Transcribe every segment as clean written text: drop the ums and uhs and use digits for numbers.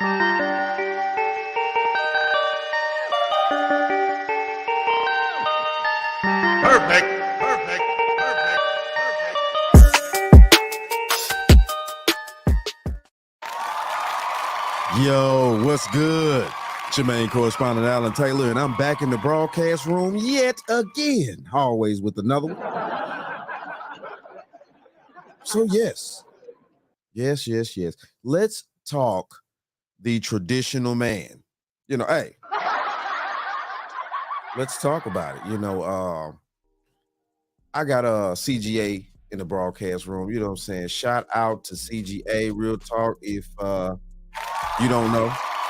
Perfect, perfect, perfect, perfect. Yo, what's good? It's your main correspondent, Alan Taylor, and I'm back in the broadcast room yet again, always with another one. So yes. Let's talk the traditional man. Hey, let's talk about it. I got a CGA in the broadcast room. You know what I'm saying? Shout out to CGA. Real talk. If you don't know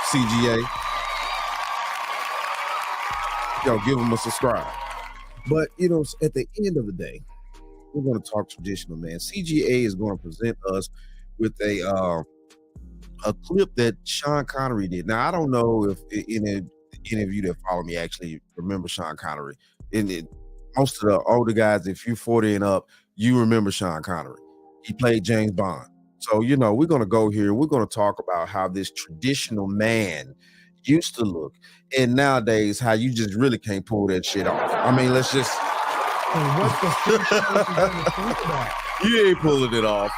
CGA, give them a subscribe. But at the end of the day, we're going to talk traditional man. CGA is going to present us with a clip that Sean Connery did. Now, I don't know if any of you that follow me actually remember Sean Connery. Most of the older guys, if you're 40 and up, you remember Sean Connery. He played James Bond. So, we're going to go here. We're going to talk about how this traditional man used to look. And nowadays, how you just really can't pull that shit off. I mean, let's just... And what the fuck is gonna think about? You ain't pulling it off.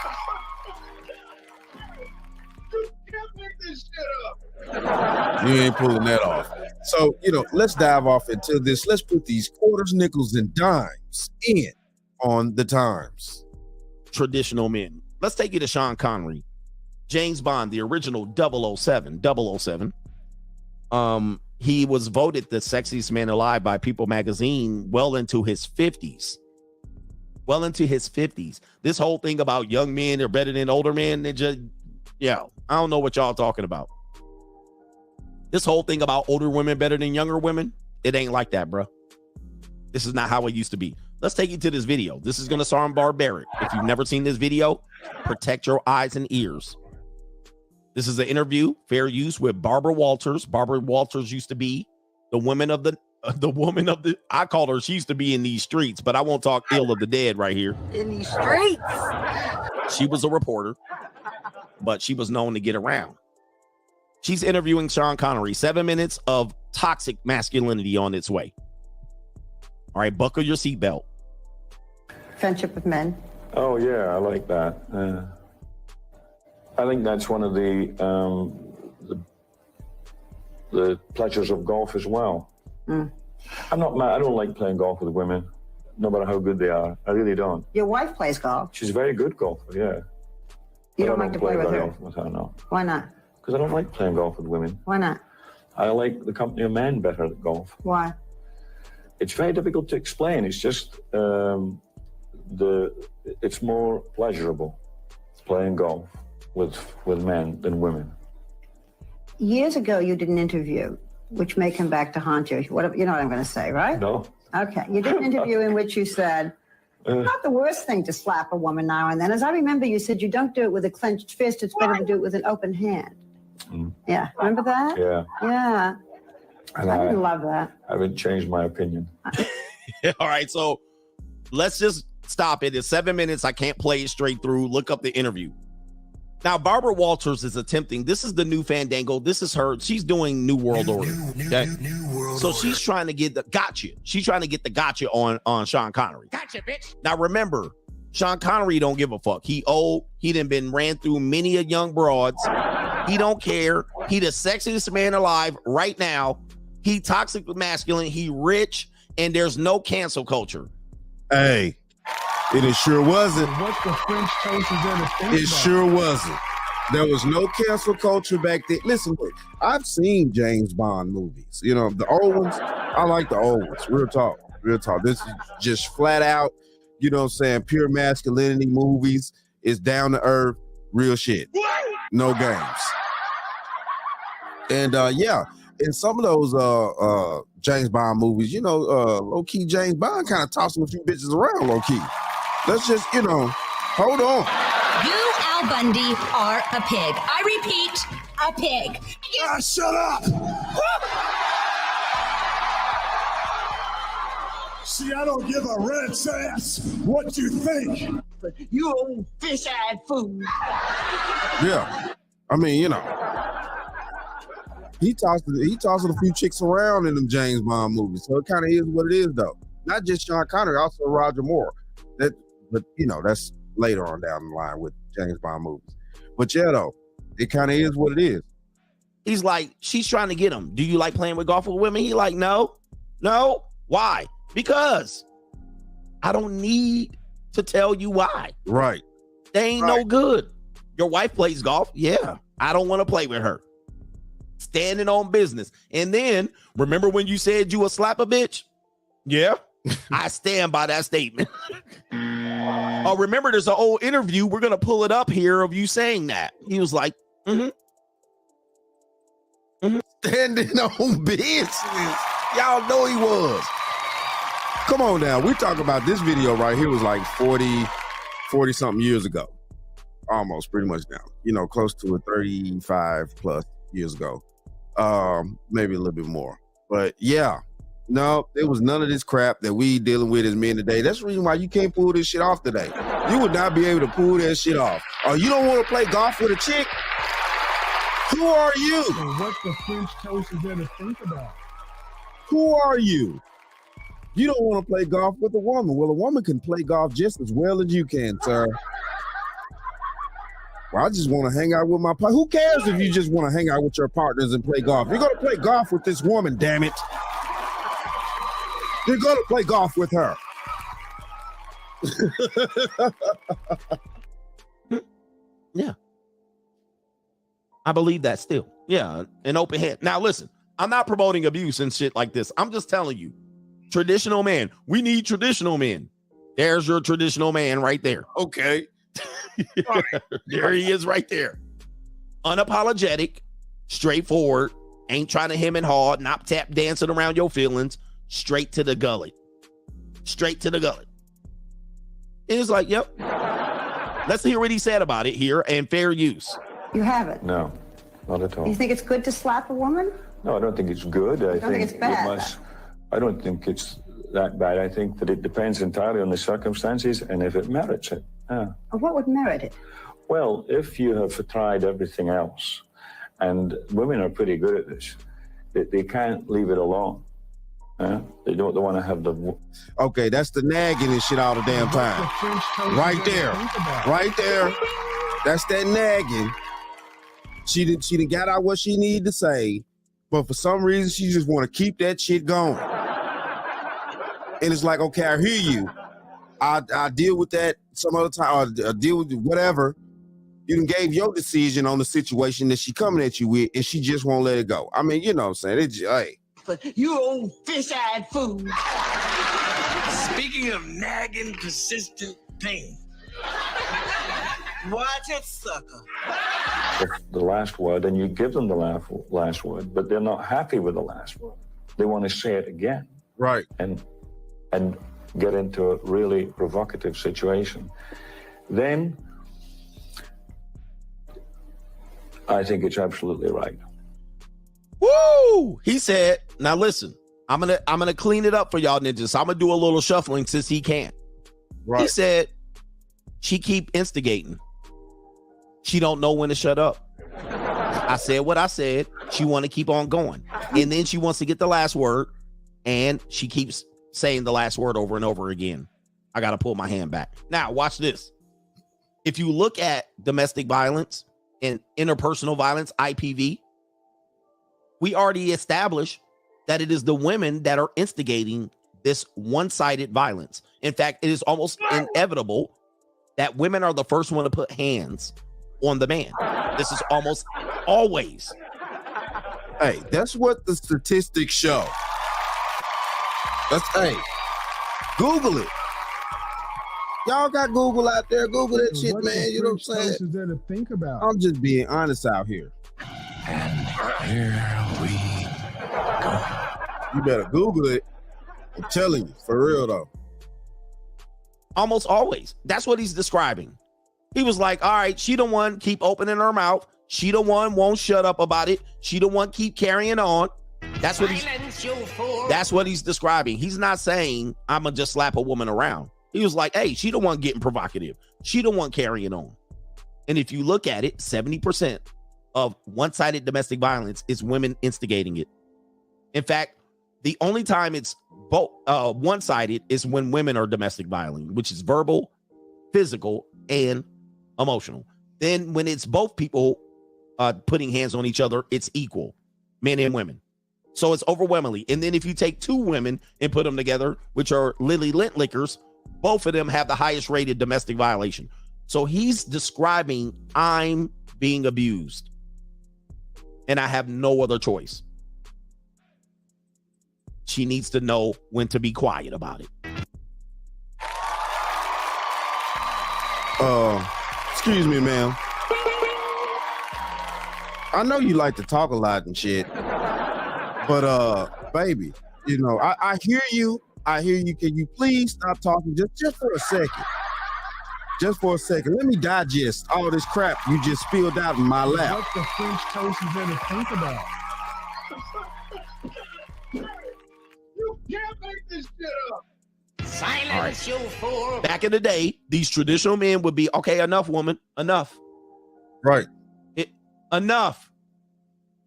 You ain't pulling that off. So, let's dive off into this. Let's put these quarters, nickels, and dimes in on the times. Traditional men. Let's take you to Sean Connery. James Bond, the original 007. He was voted the sexiest man alive by People magazine well into his 50s. This whole thing about young men are better than older men, I don't know what y'all talking about. This whole thing about older women better than younger women, it ain't like that, bro. This is not how it used to be. Let's take you to this video. This is going to sound barbaric. If you've never seen this video, protect your eyes and ears. This is an interview, fair use, with Barbara Walters. Barbara Walters used to be the woman of the, I called her, she used to be in these streets, but I won't talk ill of the dead right here. In these streets. She was a reporter, but she was known to get around. She's interviewing Sean Connery. 7 minutes of toxic masculinity on its way. All right, buckle your seatbelt. Friendship with men. Oh, yeah, I like that. I think that's one of the pleasures of golf as well. I'm not mad. I don't like playing golf with women, no matter how good they are. I really don't. Your wife plays golf. She's a very good golfer, yeah. You don't like to play with her? Often with her, no. Why not? Because I don't like playing golf with women. Why not? I like the company of men better at golf. Why? It's very difficult to explain. It's just it's more pleasurable playing golf with men than women. Years ago, you did an interview, which may come back to haunt you. What, you know what I'm going to say, right? No. Okay. You did an interview in which you said, not the worst thing to slap a woman now and then. As I remember, you said you don't do it with a clenched fist. It's better to do it with an open hand. Yeah. Remember that? Yeah. Yeah. And I didn't love that. I haven't changed my opinion. All right, so let's just stop it. It's 7 minutes. I can't play it straight through. Look up the interview. Now, Barbara Walters is attempting, this is the new Fandango. This is her. She's doing New World Order. Okay? New World Order. She's trying to get the gotcha. She's trying to get the gotcha on Sean Connery. Gotcha, bitch. Now, remember, Sean Connery don't give a fuck. He old. He done been ran through many a young broads. He don't care. He the sexiest man alive right now. He toxic masculine. He rich. And there's no cancel culture. Hey, it sure wasn't. What's the French toast is there to think It about? sure wasn't. There was no cancel culture back then. Listen, look, I've seen James Bond movies. The old ones. I like the old ones. Real talk. This is just flat out, pure masculinity movies. It's down to earth, real shit. No games. And in some of those James Bond movies, low-key James Bond kind of tossing a few bitches around low-key. Let's just, hold on. You, Al Bundy, are a pig. I repeat, a pig. Shut up! See, I don't give a rat's ass what you think. You old fish-eyed fool. Yeah. I mean, he tosses a few chicks around in them James Bond movies. So it kind of is what it is, though. Not just Sean Connery, also Roger Moore. But that's later on down the line with James Bond movies. But yeah, though, it kind of is what it is. He's like, she's trying to get him. Do you like playing with golf with women? He like, no. Why? Because I don't need to tell you why. Right. They ain't no good. Your wife plays golf. Yeah. I don't want to play with her. Standing on business. And then remember when you said you would slap a bitch? Yeah. I stand by that statement. Oh, remember there's an old interview. We're going to pull it up here of you saying that. He was like, Standing on business. Y'all know he was. Come on now. We talk about this video right here was like 40 something years ago. Almost pretty much now. You know, close to 35 plus years ago. Maybe a little bit more. But yeah. No, there was none of this crap that we dealing with as men today. That's the reason why you can't pull this shit off today. You would not be able to pull that shit off. Oh, you don't want to play golf with a chick? Who are you? So what the French toast is there to think about? Who are you? You don't want to play golf with a woman. Well, a woman can play golf just as well as you can, sir. Well, I just want to hang out with my partner. Who cares if you just want to hang out with your partners and play golf? You're going to play golf with this woman, damn it. You're going to play golf with her. Yeah. I believe that still. Yeah, an open hand. Now, listen, I'm not promoting abuse and shit like this. I'm just telling you, traditional man. We need traditional men. There's your traditional man right there. Okay. There he is right there. Unapologetic, straightforward, ain't trying to hem and haw, not tap dancing around your feelings, straight to the gullet. Straight to the gullet. It was like, yep. Let's hear what he said about it here and fair use. You haven't? No, not at all. You think it's good to slap a woman? No, I don't think it's good. I think it's bad. I don't think it's that bad. I think that it depends entirely on the circumstances and if it merits it. Yeah. What would merit it? Well, if you have tried everything else, and women are pretty good at this, they can't leave it alone. They don't want to have the... Okay, that's the nagging and shit all the damn time. Right there. Right there. That's that nagging. She done got out what she needed to say, but for some reason, she just want to keep that shit going. And it's like, okay, I hear you. I'll deal with that some other time, or deal with whatever. You done gave your decision on the situation that she coming at you with, and she just won't let it go. I mean, you know what I'm saying? It's just, hey. You old fish-eyed fool. Speaking of nagging, persistent pain, watch it, sucker. The last word, and you give them the last word, but they're not happy with the last word. They want to say it again. Right. And get into a really provocative situation. Then I think it's absolutely right. Woo! He said, now listen, I'm gonna clean it up for y'all ninjas. I'm gonna do a little shuffling since he can't. Right. He said, she keep instigating. She don't know when to shut up. I said what I said. She want to keep on going. And then she wants to get the last word. And she keeps saying the last word over and over again. I got to pull my hand back. Now, watch this. If you look at domestic violence and interpersonal violence, IPV, we already established that it is the women that are instigating this one-sided violence. In fact, it is almost inevitable that women are the first one to put hands on the man. This is almost always. Hey, that's what the statistics show. Hey, Google it. Y'all got Google out there. Google that shit, man. You know what I'm saying? Is there to think about? I'm just being honest out here. And here we go. You better Google it. I'm telling you, for real though. Almost always. That's what he's describing. He was like, all right, she the one keep opening her mouth. She the one won't shut up about it. She the one keep carrying on. That's what he's describing. He's not saying I'm gonna just slap a woman around. He was like, hey, she the one getting provocative. She the one carrying on. And if you look at it, 70% of one-sided domestic violence is women instigating it. In fact, the only time it's both one-sided is when women are domestic violent, which is verbal, physical, and emotional. Then when it's both people putting hands on each other, it's equal, men and women. So it's overwhelmingly. And then if you take two women and put them together, which are Lily Lintlickers, both of them have the highest rated domestic violation. So he's describing I'm being abused and I have no other choice. She needs to know when to be quiet about it. Excuse me, ma'am. I know you like to talk a lot and shit, but baby, you know, I hear you. I hear you. Can you please stop talking just for a second? Just for a second. Let me digest all this crap you just spilled out in my lap. What the French toast is there to think about? You can't make this shit up. Silence you fool. Back in the day, these traditional men would be, okay, enough, woman, enough. Right. Enough.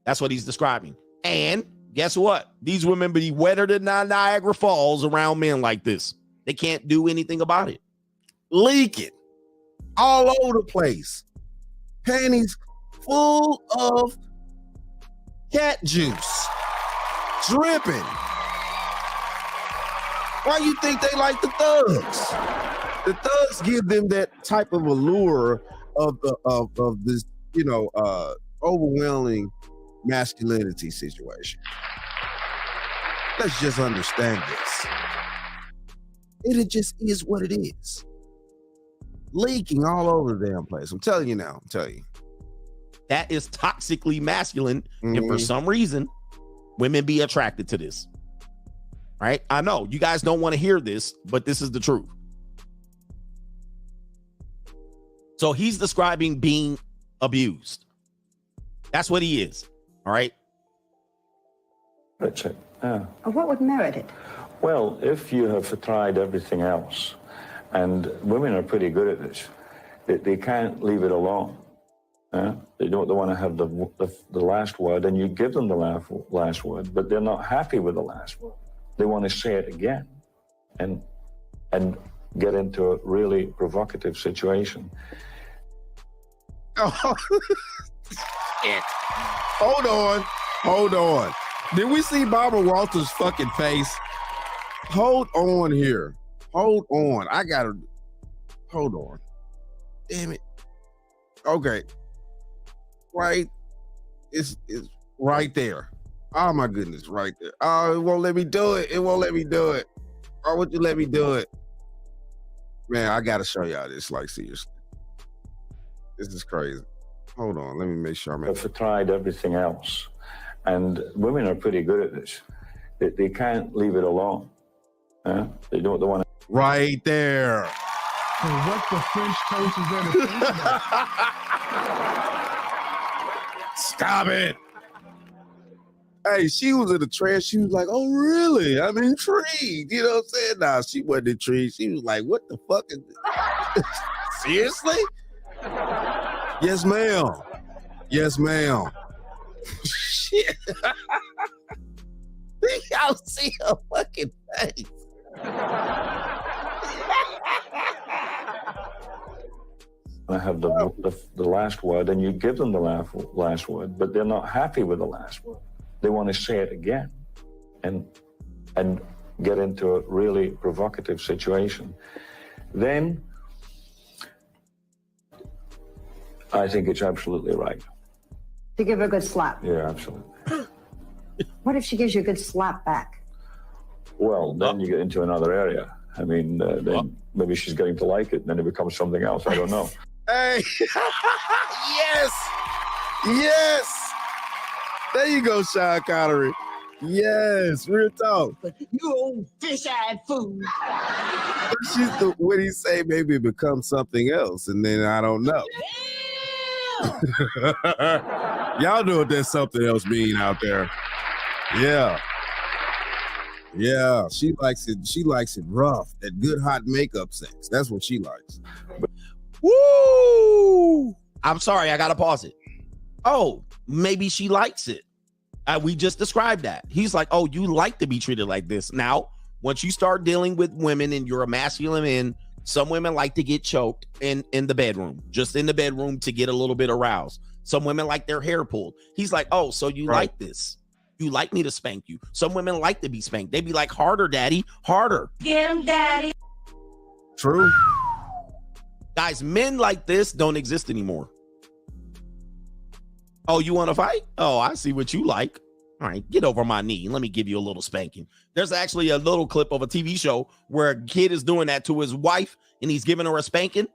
That's what he's describing. And guess what? These women be wetter than Niagara Falls around men like this. They can't do anything about it. Leaking all over the place. Panties full of cat juice. Dripping. Why you think they like the thugs? The thugs give them that type of allure of this, you know, overwhelming masculinity situation. Let's just understand this. It just is what it is. Leaking all over the damn place. I'm telling you now. I'm telling you. That is toxically masculine. And for some reason, women be attracted to this. Right? I know you guys don't want to hear this, but this is the truth. So he's describing being abused. That's what he is. All right. Richard, yeah. What would merit it? Well, if you have tried everything else, and women are pretty good at this, they can't leave it alone. They want to have the last word, and you give them the last word, but they're not happy with the last word. They want to say it again, and get into a really provocative situation. Oh, shit. Hold on. Did we see Barbara Walters' fucking face? Hold on here. Hold on. Hold on. Damn it. Okay. Right. It's right there. Oh my goodness, right there. Oh, it won't let me do it. It won't let me do it. Why would you let me do it? Man, I gotta show y'all this, like, seriously. This is crazy. Hold on, let me make sure I'm I've tried everything else, and women are pretty good at this. They can't leave it alone. They want to. Right there. So what the French toast is there to think about? Stop it. Hey, she was in the trance. She was like, oh, really? I'm intrigued. You know what I'm saying? Nah, she wasn't intrigued. She was like, what the fuck is this? Seriously? Yes, ma'am. Yes, ma'am. Shit. Y'all see her fucking face. I have the last word, and you give them the last word, but they're not happy with the last word. They want to say it again, and get into a really provocative situation. Then I think it's absolutely right. To give her a good slap. Yeah, absolutely. What if she gives you a good slap back? Well, then you get into another area. I mean, then maybe she's getting to like it, and then it becomes something else. I don't know. Hey, yes, yes. There you go, Sean Connery. Yes, real talk. You old fish-eyed fool. What he say? Maybe it becomes something else, and then I don't know. Y'all know what that something else mean out there. Yeah. Yeah, she likes it. She likes it rough. That good hot makeup sex. That's what she likes. Woo! I'm sorry, I gotta pause it. oh, maybe she likes it. We just described that. He's like, oh, you like to be treated like this. Now, once you start dealing with women and you're a masculine man, some women like to get choked in the bedroom, just in the bedroom to get a little bit aroused. Some women like their hair pulled. He's like, oh, so you like this. You like me to spank you. Some women like to be spanked. They be like, harder, daddy, harder. Get him, daddy. True. Guys, men like this don't exist anymore. Oh, you want to fight? Oh, I see what you like. All right, get over my knee. Let me give you a little spanking. There's actually a little clip of a TV show where a kid is doing that to his wife and he's giving her a spanking.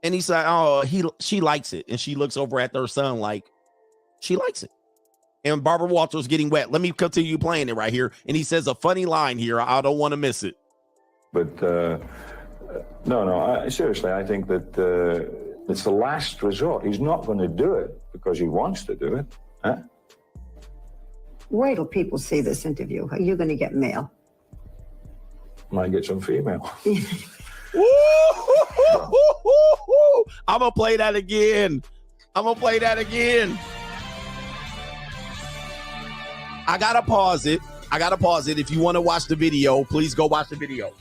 And he's like, oh, she likes it. And she looks over at her son like, she likes it. And Barbara Walters getting wet. Let me continue playing it right here. And he says a funny line here. I don't want to miss it. But no, seriously, I think that it's the last resort. He's not going to do it because he wants to do it. Huh? Wait till people see this interview. Are you going to get mail? Might get some female. I'm going to play that again. I got to pause it. If you want to watch the video, please go watch the video.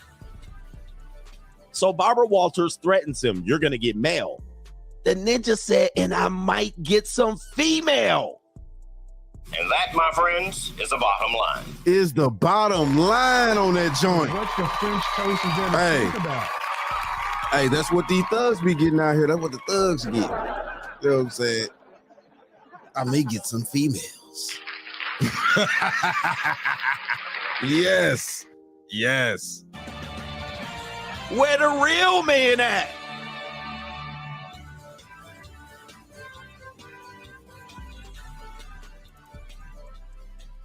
So Barbara Walters threatens him. You're going to get mail. The ninja said, and I might get some female. And that, my friends, is the bottom line. Is the bottom line on that joint. What the French toast is there to Hey. think about? Hey, that's what these thugs be getting out here. That's what the thugs get. You know what I'm saying? I may get some females. Yes. Where the real man at?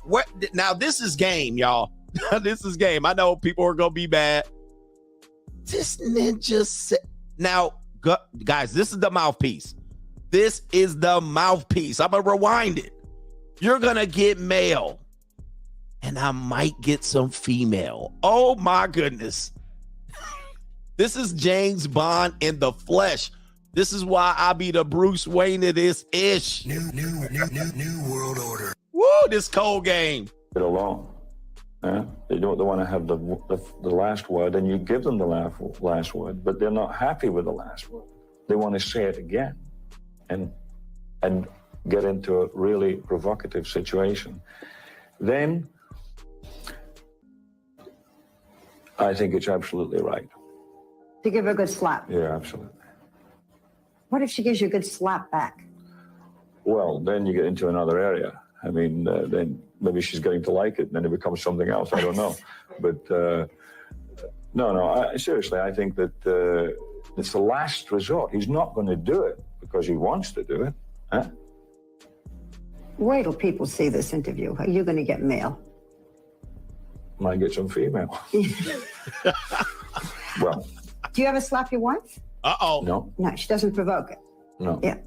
What now? This is game, y'all. This is game. I know people are gonna be bad. This ninja said. Now, guys, this is the mouthpiece. I'm gonna rewind it. You're gonna get mail, and I might get some female. Oh my goodness. This is James Bond in the flesh. This is why I be the Bruce Wayne of this ish. New world order. Woo, this cold game. Get along. They want to have the last word, and you give them the last word, but they're not happy with the last word. They want to say it again, and get into a really provocative situation. Then I think it's absolutely right. To give her a good slap. Yeah, absolutely. What if she gives you a good slap back? Well, then you get into another area. I mean, then maybe she's getting to like it, and then it becomes something else. I don't know. But seriously, I think that it's the last resort. He's not going to do it because he wants to do it. Huh? Wait till people see this interview. Are you going to get mail? Might get some female. Well, Do you ever slap your wife? Uh-oh. no. No, she doesn't provoke it. No. Yeah.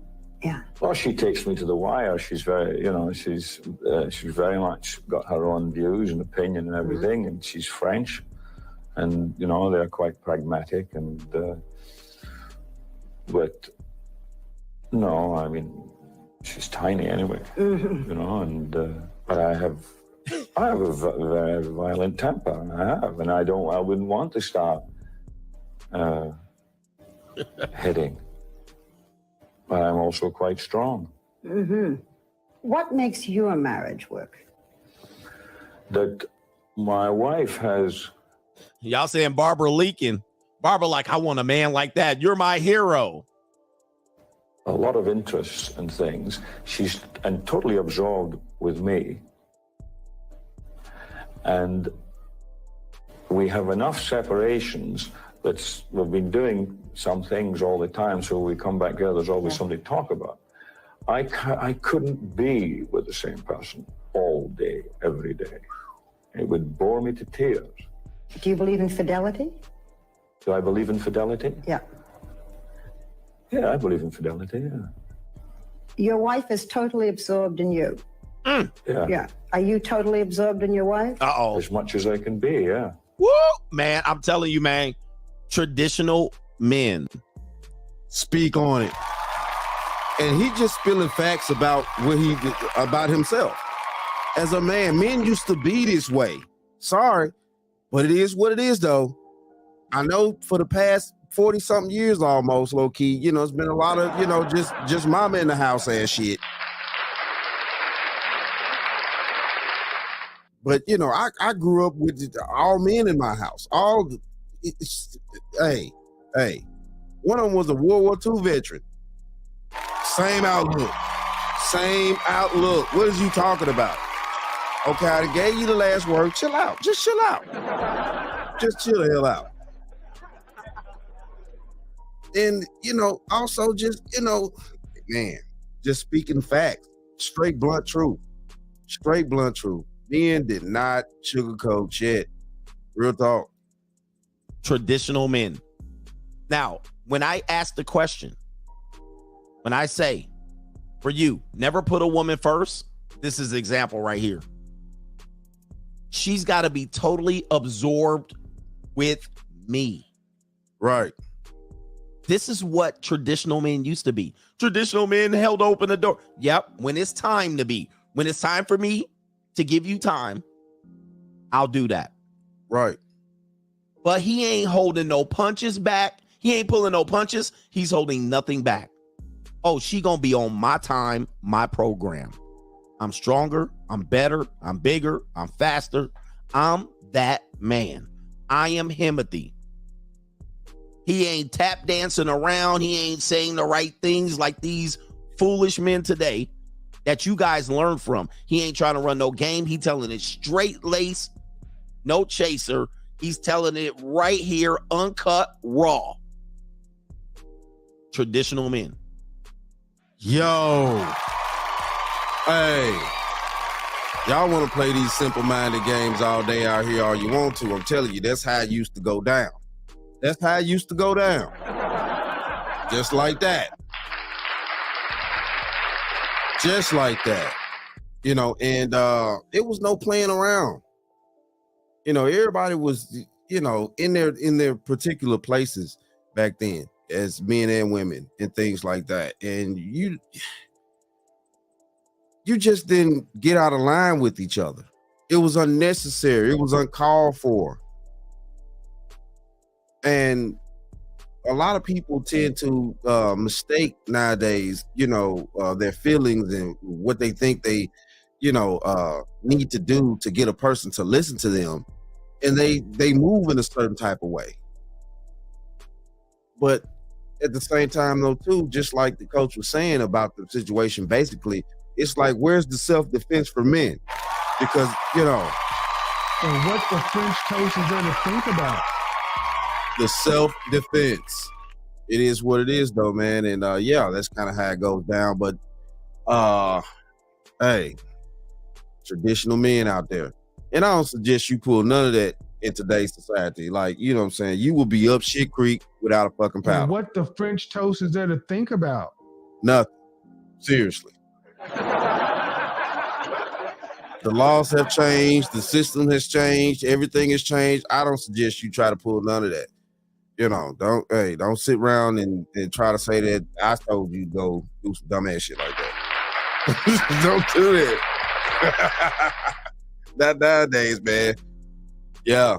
Well, she takes me to the wire. She's very, she's very much got her own views and opinion and everything, and she's French, and they're quite pragmatic, and but no, I mean, she's tiny anyway, and but I have a very violent temper, and I wouldn't want to start hitting. But I'm also quite strong. What makes your marriage work? That my wife has Y'all saying Barbara leaking. Barbara like, I want a man like that. You're my hero. a lot of interests and things. She's totally absorbed with me. And we have enough separations that we've been doing some things all the time, so we come back here, there's always something to talk about. I couldn't be with the same person all day, every day. It would bore me to tears. Do you believe in fidelity? Do I believe in fidelity? Yeah. Yeah, I believe in fidelity, yeah. Your wife is totally absorbed in you. Yeah. Yeah. Are you totally absorbed in your wife? Uh-oh. As much as I can be, yeah. Woo! Man, I'm telling you, man, traditional men. Speak on it. And he just spilling facts about about himself. As a man, men used to be this way. Sorry, but it is what it is, though. I know for the past 40-something years almost, low key, it's been a lot of, just mama in the house ass shit. But, I grew up with all men in my house. Hey, one of them was a World War II veteran. Same outlook. What is you talking about? Okay, I gave you the last word. Chill out. Just chill out. Just chill the hell out. And, also just, man, just speaking facts. Straight blunt truth. Men did not sugarcoat shit. Real talk. Traditional men. Now, when I ask the question, when I say, for you, never put a woman first, this is the example right here. She's got to be totally absorbed with me. Right. This is what traditional men used to be. Traditional men held open the door. Yep. When it's time to be, when it's time for me to give you time, I'll do that. Right. But he ain't holding no punches back. He ain't pulling no punches. He's holding nothing back. Oh, she gonna be on my time, my program. I'm stronger. I'm better. I'm bigger. I'm faster. I'm that man. I am Himothy. He ain't tap dancing around. He ain't saying the right things like these foolish men today that you guys learn from. He ain't trying to run no game. He telling it straight lace, no chaser. He's telling it right here, uncut, raw. Traditional men. Yo. Hey. Y'all want to play these simple-minded games all day out here all you want to. I'm telling you, that's how it used to go down. Just like that. And it was no playing around. Everybody was, in their particular places back then as men and women and things like that. And you just didn't get out of line with each other. It was unnecessary. It was uncalled for. And a lot of people tend to mistake nowadays, their feelings and what they think they, need to do to get a person to listen to them. And they move in a certain type of way. But at the same time, though, too, just like the coach was saying about the situation, basically, it's like, where's the self-defense for men? Because, And what the French toast is there to think about? The self-defense. It is what it is, though, man. And that's kind of how it goes down. But hey, traditional men out there. And I don't suggest you pull none of that in today's society. Like, you know what I'm saying? You will be up shit creek without a fucking paddle. And what the French toast is there to think about? Nothing. Seriously. The laws have changed. The system has changed. Everything has changed. I don't suggest you try to pull none of that. Don't sit around and try to say that I told you to go do some dumbass shit like that. Don't do that. Not nowadays, man. Yeah,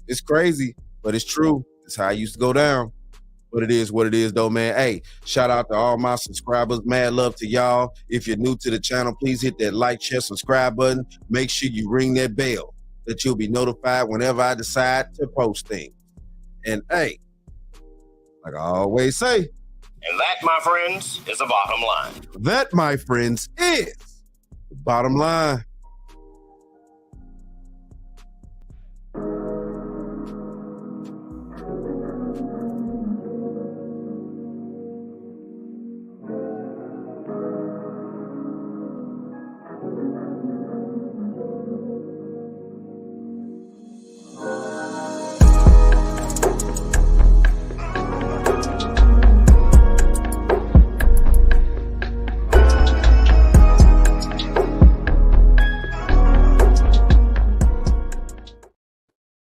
it's crazy, but it's true. It's how it used to go down. But it is what it is, though, man. Hey, shout out to all my subscribers. Mad love to y'all. If you're new to the channel, please hit that like, share, subscribe button. Make sure you ring that bell that you'll be notified whenever I decide to post things. And hey, like I always say, And that, my friends, is the bottom line. That, my friends, is the bottom line.